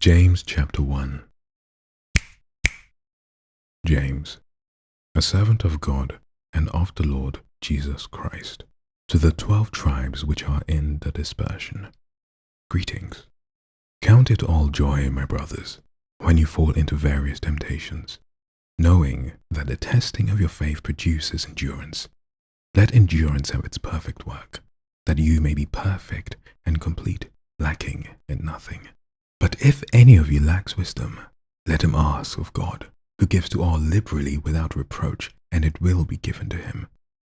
James chapter 1. James, a servant of God and of the Lord Jesus Christ, to the 12 tribes which are in the dispersion. Greetings. Count it all joy, my brothers, when you fall into various temptations, knowing that the testing of your faith produces endurance. Let endurance have its perfect work, that you may be perfect and complete, lacking in nothing. But if any of you lacks wisdom, let him ask of God, who gives to all liberally without reproach, and it will be given to him.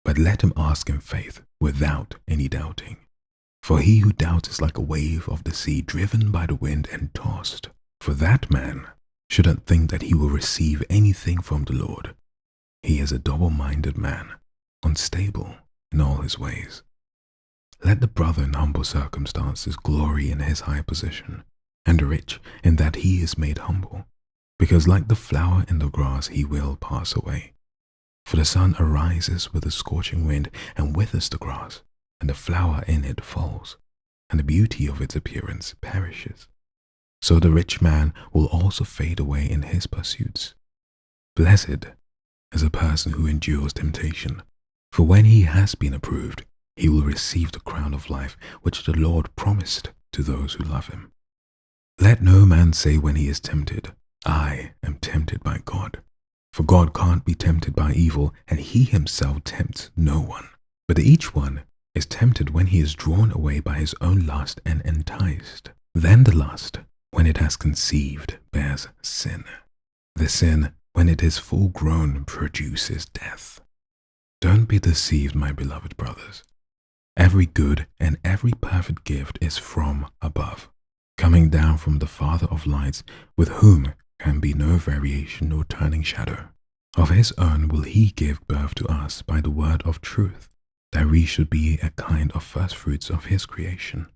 But let him ask in faith, without any doubting. For he who doubts is like a wave of the sea, driven by the wind and tossed. For that man shouldn't think that he will receive anything from the Lord. He is a double-minded man, unstable in all his ways. Let the brother in humble circumstances glory in his high position, and rich in that he is made humble, because like the flower in the grass he will pass away. For the sun arises with a scorching wind and withers the grass, and the flower in it falls, and the beauty of its appearance perishes. So the rich man will also fade away in his pursuits. Blessed is a person who endures temptation, for when he has been approved, he will receive the crown of life which the Lord promised to those who love him. Let no man say when he is tempted, I am tempted by God. For God can't be tempted by evil, and he himself tempts no one. But each one is tempted when he is drawn away by his own lust and enticed. Then the lust, when it has conceived, bears sin. The sin, when it is full grown, produces death. Don't be deceived, my beloved brothers. Every good and every perfect gift is from above, coming down from the Father of lights, with whom can be no variation nor turning shadow. Of his own will he give birth to us by the word of truth, that we should be a kind of firstfruits of his creation.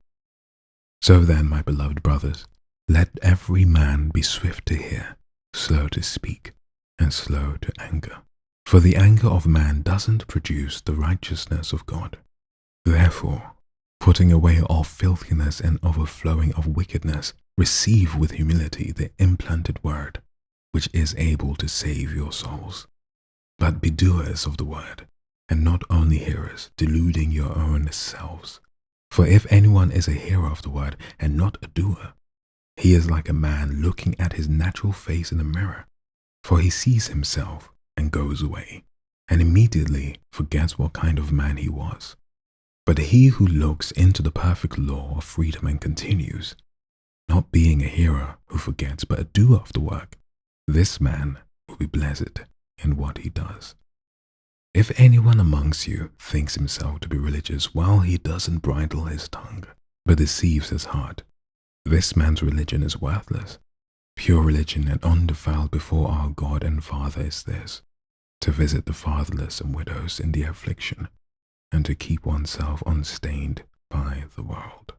So then, my beloved brothers, let every man be swift to hear, slow to speak, and slow to anger. For the anger of man doesn't produce the righteousness of God. Therefore, putting away all filthiness and overflowing of wickedness, receive with humility the implanted word, which is able to save your souls. But be doers of the word, and not only hearers, deluding your own selves. For if anyone is a hearer of the word and not a doer, he is like a man looking at his natural face in a mirror. For he sees himself and goes away, and immediately forgets what kind of man he was. But he who looks into the perfect law of freedom and continues, not being a hearer who forgets, but a doer of the work, this man will be blessed in what he does. If anyone amongst you thinks himself to be religious while he doesn't bridle his tongue, but deceives his heart, this man's religion is worthless. Pure religion and undefiled before our God and Father is this, to visit the fatherless and widows in their affliction, and to keep oneself unstained by the world.